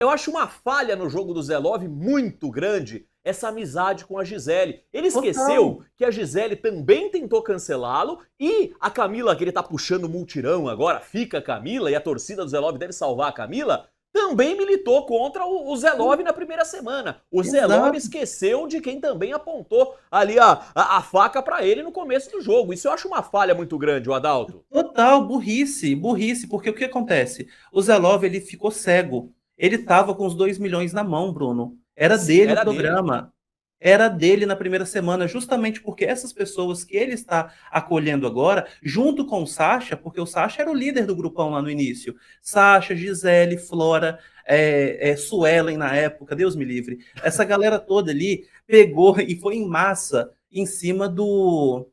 Eu acho uma falha no jogo do Zelov muito grande essa amizade com a Gisele. Ele Total. esqueceu que a Gisele também tentou cancelá-lo e a Camila, que ele tá puxando o multirão agora, fica a Camila e a torcida do Zelov deve salvar a Camila, também militou contra o Zelov na primeira semana. O Zelov Exato. esqueceu de quem também apontou ali a faca pra ele no começo do jogo. Isso eu acho uma falha muito grande, o Adalto. Total, burrice, burrice, porque o que acontece? O Zelov, ele ficou cego. Ele tava com os 2 milhões na mão, Bruno. Era Sim, dele o era dele. programa. Era dele na primeira semana, justamente porque essas pessoas que ele está acolhendo agora, junto com o Sacha, porque o Sacha era o líder do grupão lá no início. Sacha, Gisele, Flora, Suelen na época, Deus me livre. Essa galera toda ali pegou e foi em massa em cima do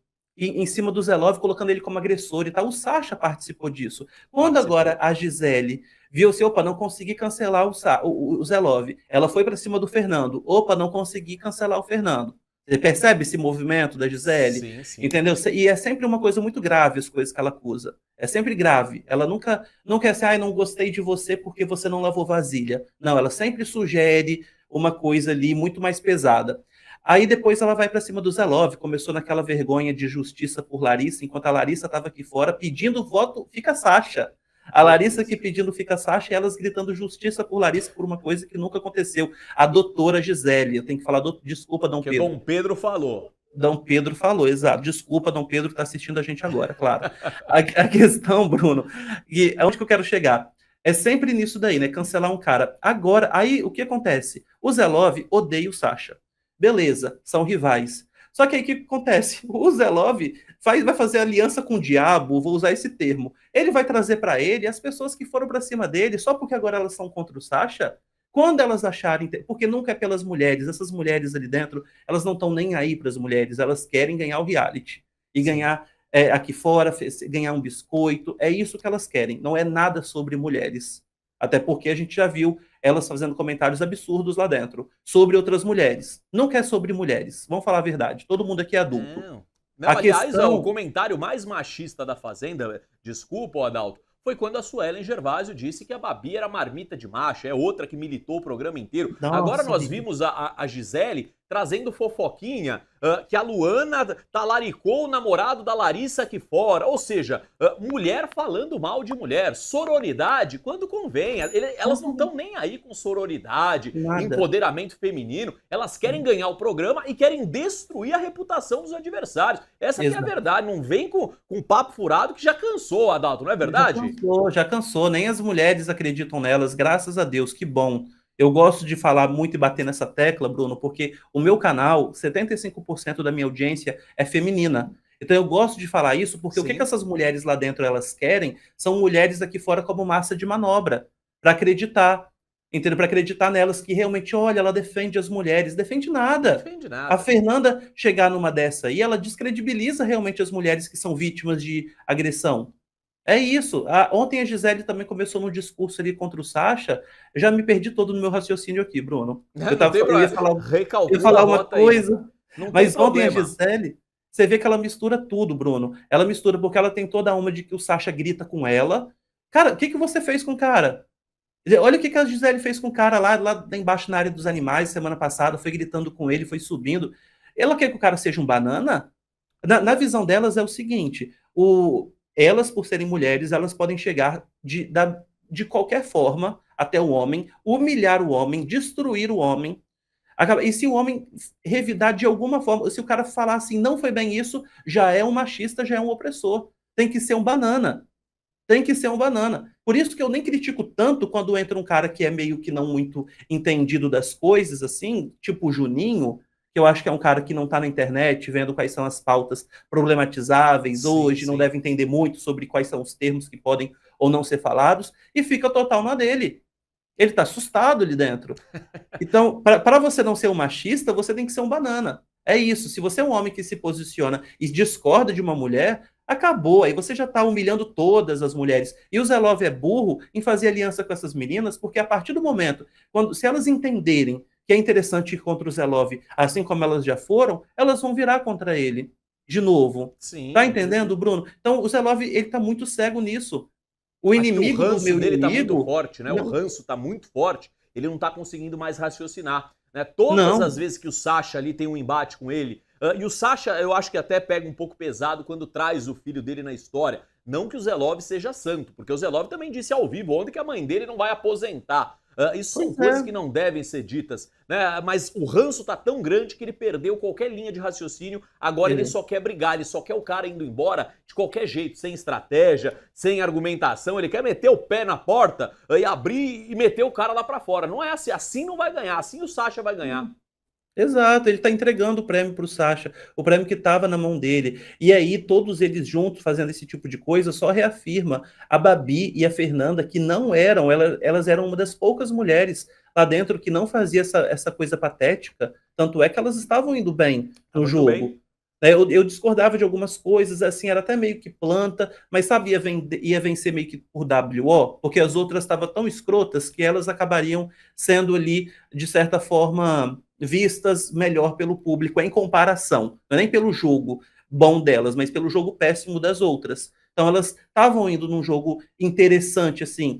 Zelov, colocando ele como agressor e tal. O Sacha participou disso. Quando agora Participou. a Gisele viu assim, opa, não consegui cancelar o Zelov. Ela foi para cima do Fernando. Opa, não consegui cancelar o Fernando. Você percebe esse movimento da Gisele? Sim, sim. Entendeu? E é sempre uma coisa muito grave as coisas que ela acusa. É sempre grave. Ela nunca é assim, ai, não gostei de você porque você não lavou vasilha. Não, ela sempre sugere uma coisa ali muito mais pesada. Aí depois ela vai para cima do Zelov, começou naquela vergonha de justiça por Larissa, enquanto a Larissa estava aqui fora pedindo voto, fica Sacha. A Meu Larissa Deus. aqui pedindo fica Sacha e elas gritando justiça por Larissa por uma coisa que nunca aconteceu. A doutora Gisele, eu tenho que falar, desculpa, Dom Que Dom Pedro. Pedro falou. Dom Pedro falou, exato. Desculpa, Dom Pedro está assistindo a gente agora, claro. A questão, Bruno, e aonde que eu quero chegar? É sempre nisso daí, né? Cancelar um cara. Agora, aí o que acontece? O Zelov odeia o Sacha. Beleza, são rivais. Só que aí o que acontece? O Zelov vai fazer aliança com o diabo, vou usar esse termo. Ele vai trazer para ele as pessoas que foram para cima dele, só porque agora elas são contra o Sacha. Quando elas acharem, porque nunca é pelas mulheres, essas mulheres ali dentro, elas não estão nem aí para as mulheres, elas querem ganhar o reality e Sim. ganhar aqui fora, ganhar um biscoito, é isso que elas querem, não é nada sobre mulheres. Até porque a gente já viu elas fazendo comentários absurdos lá dentro sobre outras mulheres. Não quer sobre mulheres, vamos falar a verdade, todo mundo aqui é adulto. Não. Não, A aliás, ó, o questão. comentário mais machista da Fazenda, desculpa, ó, Adalto, foi quando a Suelen Gervásio disse que a Babi era marmita de macho, é outra que militou o programa inteiro. Agora Nossa, nós vimos a Gisele trazendo fofoquinha, que a Luana talaricou o namorado da Larissa aqui fora. Ou seja, mulher falando mal de mulher. Sororidade, quando convém. Elas não estão nem aí com sororidade, nada. empoderamento feminino. Elas querem ganhar o programa e querem destruir a reputação dos adversários. Essa que é a Exato. verdade. Não vem com papo furado que já cansou, Adalto, não é Já verdade? cansou, já cansou. Nem as mulheres acreditam nelas, graças a Deus, que bom. Eu gosto de falar muito e bater nessa tecla, Bruno, porque o meu canal, 75% da minha audiência é feminina. Então eu gosto de falar isso porque o que Sim. essas mulheres lá dentro elas querem são mulheres aqui fora como massa de manobra, para acreditar, entendeu? Para acreditar nelas que realmente, olha, ela defende as mulheres, defende nada. Defende A nada. Fernanda chegar numa dessa aí, ela descredibiliza realmente as mulheres que são vítimas de agressão. É isso. Ontem a Gisele também começou num discurso ali contra o Sacha. Eu já me perdi todo no meu raciocínio aqui, Bruno. Não tem Eu ia problema. falar, Recalcula a uma rota aí. coisa, Não tem mas ontem a problema. Gisele, você vê que ela mistura tudo, Bruno. Ela mistura porque ela tem toda a uma de que o Sacha grita com ela. Cara, o que que você fez com o cara? Olha o que que a Gisele fez com o cara lá embaixo na área dos animais semana passada, foi gritando com ele, foi subindo. Ela quer que o cara seja um banana? Na visão delas é o seguinte: elas, por serem mulheres, elas podem chegar de qualquer forma até o homem, humilhar o homem, destruir o homem. E se o homem revidar de alguma forma, se o cara falar assim, não foi bem isso, já é um machista, já é um opressor. Tem que ser um banana. Tem que ser um banana. Por isso que eu nem critico tanto quando entra um cara que é meio que não muito entendido das coisas, assim, tipo o Juninho, que eu acho que é um cara que não está na internet vendo quais são as pautas problematizáveis Sim, hoje, não sim. deve entender muito sobre quais são os termos que podem ou não ser falados, e fica total na dele. Ele está assustado ali dentro. Então, para você não ser um machista, você tem que ser um banana. É isso. Se você é um homem que se posiciona e discorda de uma mulher, acabou. Aí você já está humilhando todas as mulheres. E o Zelov é burro em fazer aliança com essas meninas, porque a partir do momento, se elas entenderem que é interessante ir contra o Zelov, assim como elas já foram, elas vão virar contra ele de novo. Tá Sim. entendendo, Bruno? Então, o Zelov, ele tá muito cego nisso. O Acho que o inimigo do ranço meu dele tá muito inimigo. forte, né? O ranço tá muito forte. ele não tá conseguindo mais raciocinar. Né? Todas Não, as vezes que o Sasha ali tem um embate com ele, e o Sasha eu acho que até pega um pouco pesado quando traz o filho dele na história. Não que o Zelov seja santo, porque o Zelov também disse ao vivo ontem que a mãe dele não vai aposentar. Isso são pois coisas é. que não devem ser ditas, né? Mas o ranço tá tão grande que ele perdeu qualquer linha de raciocínio. Agora ele só quer brigar, ele só quer o cara indo embora de qualquer jeito, sem estratégia, sem argumentação. Ele quer meter o pé na porta e abrir e meter o cara lá pra fora. Não é assim, assim não vai ganhar, assim o Sasha vai ganhar. Exato, ele tá entregando o prêmio pro Sasha, o prêmio que estava na mão dele. E aí, todos eles juntos fazendo esse tipo de coisa só reafirma a Babi e a Fernanda, que não eram, elas eram uma das poucas mulheres lá dentro que não fazia essa coisa patética. Tanto é que elas estavam indo bem no Tava indo bem. jogo. Né, eu discordava de algumas coisas, assim, era até meio que planta, mas sabe, ia vencer meio que por WO, porque as outras estavam tão escrotas que elas acabariam sendo ali, de certa forma, vistas melhor pelo público em comparação, não é nem pelo jogo bom delas, mas pelo jogo péssimo das outras. Então elas estavam indo num jogo interessante, assim,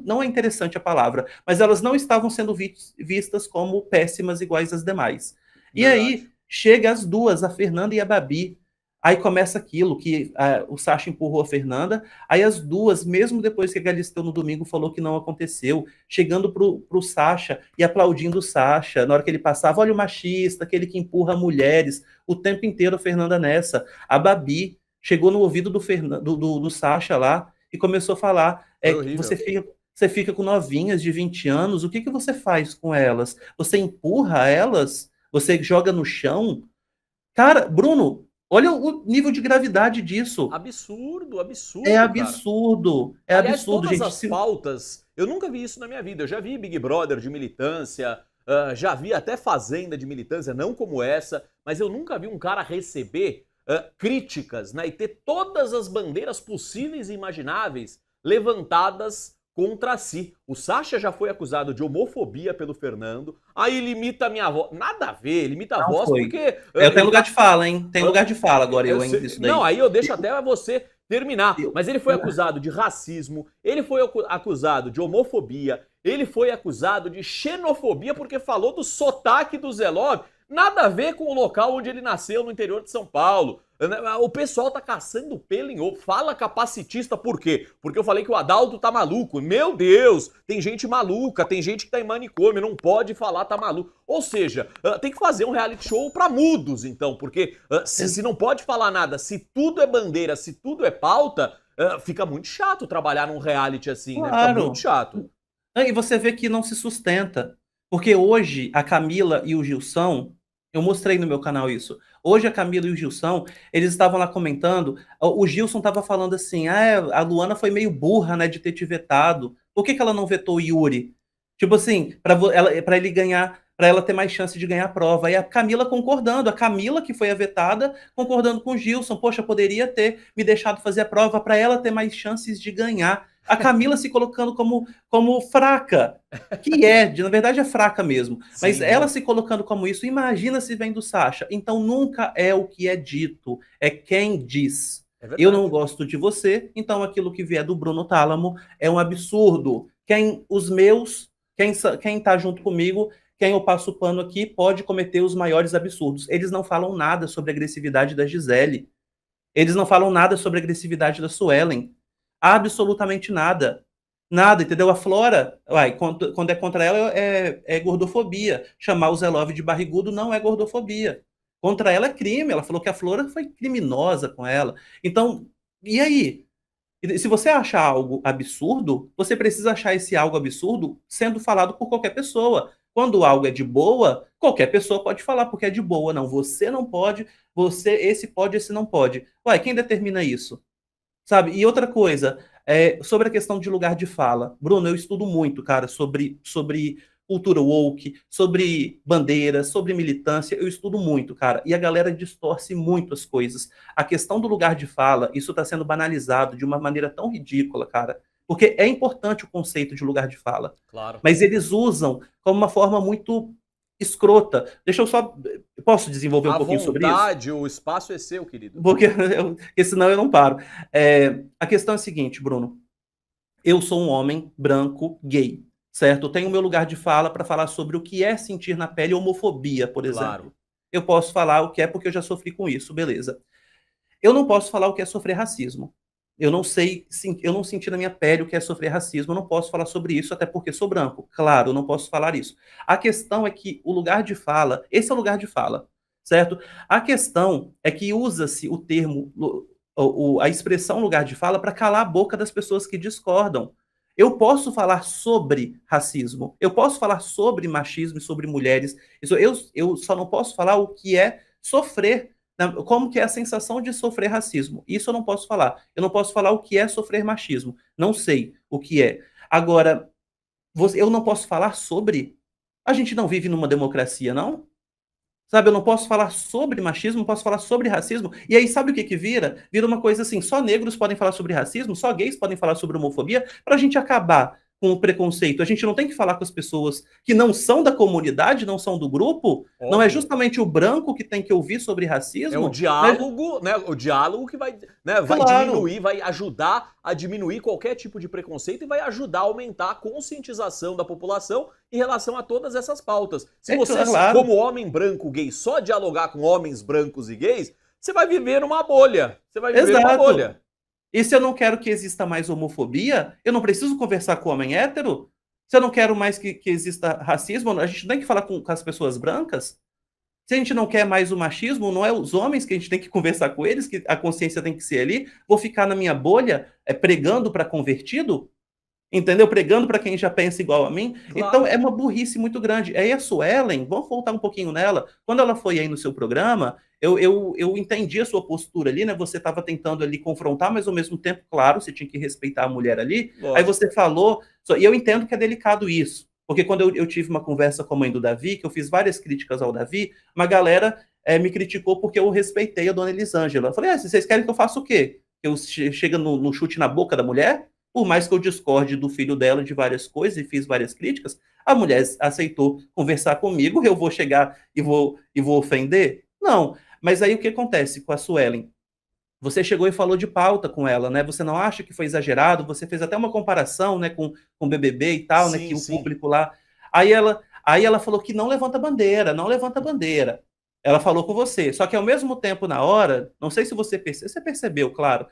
não é interessante a palavra, mas elas não estavam sendo vistas como péssimas iguais às demais. E Verdade. aí chega as duas, a Fernanda e a Babi. Aí começa aquilo que o Sasha empurrou a Fernanda. Aí as duas, mesmo depois que a Galisteu no domingo falou que não aconteceu, chegando pro Sasha e aplaudindo o Sasha, na hora que ele passava, olha o machista, aquele que empurra mulheres, o tempo inteiro a Fernanda nessa. A Babi chegou no ouvido do Sasha lá e começou a falar: Foi que horrível. você fica com novinhas de 20 anos, o que que você faz com elas? Você empurra elas? Você joga no chão? Cara, Bruno, olha o nível de gravidade disso. Absurdo, É absurdo, cara. absurdo. É Aliás, absurdo, todas gente. as pautas, eu nunca vi isso na minha vida. Eu já vi Big Brother de militância, já vi até Fazenda de militância, não como essa, mas eu nunca vi um cara receber críticas, né, e ter todas as bandeiras possíveis e imagináveis levantadas contra si. O Sasha já foi acusado de homofobia pelo Fernando, aí ele imita a minha voz. Nada a ver, ele imita a Não voz foi. porque Eu tenho ele lugar de tá. fala, hein? Tem lugar de fala agora, Eu hein, sei, disso não, daí. aí eu deixo até você terminar. Eu, Mas ele foi acusado de racismo, ele foi acusado de homofobia, ele foi acusado de xenofobia porque falou do sotaque do Zelov. Nada a ver com o local onde ele nasceu, no interior de São Paulo. O pessoal tá caçando pelo em ovo. Fala capacitista por quê? Porque eu falei que o Adalto tá maluco. Meu Deus, tem gente maluca, tem gente que tá em manicômio, não pode falar tá maluco. Ou seja, tem que fazer um reality show pra mudos, então, porque se não pode falar nada, se tudo é bandeira, se tudo é pauta, fica muito chato trabalhar num reality assim, né? Fica muito claro. chato. E você vê que não se sustenta. Porque hoje a Camila e o Gilson, eu mostrei no meu canal isso. Hoje a Camila e o Gilson, eles estavam lá comentando. O Gilson estava falando assim: a Luana foi meio burra, né, de ter te vetado. Por que que ela não vetou o Yuri? Tipo assim, para ele ganhar, para ela ter mais chance de ganhar a prova. E a Camila concordando, a Camila que foi a vetada, concordando com o Gilson. Poxa, poderia ter me deixado fazer a prova para ela ter mais chances de ganhar. A Camila se colocando como fraca, na verdade é fraca mesmo, mas Sim, ela muito. se colocando como isso, imagina se vem do Sasha. Então nunca é o que é dito, é quem diz. É Eu não verdade. gosto de você, então aquilo que vier do Bruno Tálamo é um absurdo. Quem tá junto comigo, quem eu passo o pano aqui, pode cometer os maiores absurdos. Eles não falam nada sobre a agressividade da Gisele. Eles não falam nada sobre a agressividade da Suelen. Absolutamente nada. Nada, entendeu? A Flora, quando é contra ela, é gordofobia. Chamar o Zelov de barrigudo não é gordofobia. Contra ela é crime. Ela falou que a Flora foi criminosa com ela. Então, e aí? Se você achar algo absurdo, você precisa achar esse algo absurdo sendo falado por qualquer pessoa. Quando algo é de boa, qualquer pessoa pode falar porque é de boa. Não, você não pode, esse pode, esse não pode. Ué, quem determina isso? Sabe? E outra coisa, sobre a questão de lugar de fala. Bruno, eu estudo muito, cara, sobre cultura woke, sobre bandeiras, sobre militância. Eu estudo muito, cara. E a galera distorce muito as coisas. A questão do lugar de fala, isso está sendo banalizado de uma maneira tão ridícula, cara. Porque é importante o conceito de lugar de fala. Claro. Mas eles usam como uma forma muito escrota. Deixa eu só. Posso desenvolver um À pouquinho sobre isso? vontade, o espaço é seu, querido. Porque senão eu não paro. A questão é a seguinte, Bruno. Eu sou um homem branco gay, certo? Eu tenho o meu lugar de fala para falar sobre o que é sentir na pele homofobia, por Claro. exemplo. Eu posso falar o que é porque eu já sofri com isso, beleza. Eu não posso falar o que é sofrer racismo. Eu não sei, eu não senti na minha pele o que é sofrer racismo, eu não posso falar sobre isso, até porque sou branco. Claro, eu não posso falar isso. A questão é que o lugar de fala, esse é o lugar de fala, certo? A questão é que usa-se o termo, a expressão lugar de fala para calar a boca das pessoas que discordam. Eu posso falar sobre racismo, eu posso falar sobre machismo e sobre mulheres, eu só não posso falar o que é sofrer, como que é a sensação de sofrer racismo. Isso eu não posso falar. Eu não posso falar o que é sofrer machismo. Não sei o que é. Agora, eu não posso falar sobre. A gente não vive numa democracia, não? Sabe, eu não posso falar sobre machismo, não posso falar sobre racismo. E aí, sabe o que que vira? Vira uma coisa assim, só negros podem falar sobre racismo, só gays podem falar sobre homofobia, para a gente acabar com o preconceito. A gente não tem que falar com as pessoas que não são da comunidade, não são do grupo? Não é Óbvio. justamente o branco que tem que ouvir sobre É o racismo? Não é... diálogo, né? O diálogo que vai, né, vai Claro, diminuir, vai ajudar a diminuir qualquer tipo de preconceito e vai ajudar a aumentar a conscientização da população em relação a todas essas pautas. Se é você, claro. como homem branco gay, só dialogar com homens brancos e gays, você vai viver numa bolha. Você vai viver numa Exato. bolha. E se eu não quero que exista mais homofobia, eu não preciso conversar com o homem hétero? Se eu não quero mais que exista racismo, a gente tem que falar com as pessoas brancas? Se a gente não quer mais o machismo, não é os homens que a gente tem que conversar com eles, que a consciência tem que ser ali? Vou ficar na minha bolha pregando para convertido? Entendeu? Pregando para quem já pensa igual a mim. Então Claro. é uma burrice muito grande. Aí a Suelen, vamos voltar um pouquinho nela. Quando ela foi aí no seu programa, eu entendi a sua postura ali, né? Você estava tentando ali confrontar, mas ao mesmo tempo, claro, você tinha que respeitar a mulher ali. Aí Lógico. você falou, e eu entendo que é delicado isso. Porque quando eu tive uma conversa com a mãe do Davi, que eu fiz várias críticas ao Davi, uma galera me criticou porque eu respeitei a dona Elisângela. Eu falei, vocês querem que eu faça o quê? Que eu chegue no chute na boca da mulher? Por mais que eu discorde do filho dela de várias coisas e fiz várias críticas, a mulher aceitou conversar comigo, eu vou chegar e vou ofender? Não. Mas aí o que acontece com a Suelen? Você chegou e falou de pauta com ela, né? Você não acha que foi exagerado? Você fez até uma comparação, né, com o BBB e tal, né, que Sim, o sim. público lá. Aí ela falou que não levanta bandeira, não levanta bandeira. Ela falou com você. Só que ao mesmo tempo, na hora, não sei se você percebeu, claro.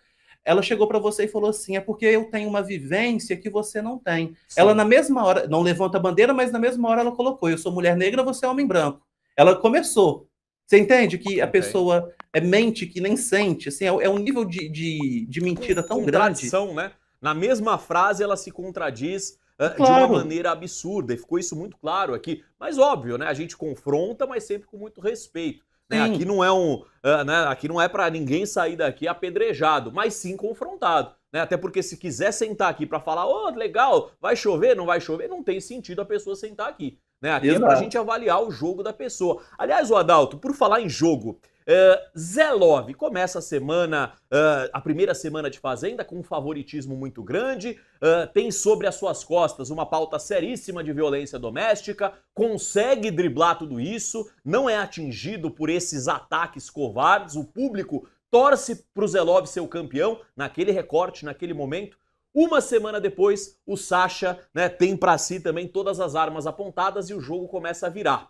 Ela chegou para você e falou assim: é porque eu tenho uma vivência que você não tem. Ela, Sim. na mesma hora, não levanta bandeira, mas na mesma hora ela colocou: eu sou mulher negra, você é homem branco. Ela começou. Você entende que a Entendo. pessoa mente que nem sente, assim, é um nível de mentira tão grande. Contradição, né? Na mesma frase ela se contradiz de uma Claro, maneira absurda e ficou isso muito claro aqui. Mas óbvio, né? A gente confronta, mas sempre com muito respeito. Né? Aqui sim, não é né? Aqui não é para ninguém sair daqui apedrejado, mas sim confrontado. Né? Até porque se quiser sentar aqui para falar, oh, legal, vai chover, não vai chover, não tem sentido a pessoa sentar aqui. Né? Aqui é para a gente exato. avaliar o jogo da pessoa. Aliás, o Adalto, por falar em jogo, Zé Love começa a semana, a primeira semana de Fazenda com um favoritismo muito grande, tem sobre as suas costas uma pauta seríssima de violência doméstica, consegue driblar tudo isso, não é atingido por esses ataques covardes, o público torce pro Zé Love ser o campeão naquele recorte, naquele momento. Uma semana depois, o Sacha, né, tem para si também todas as armas apontadas e o jogo começa a virar.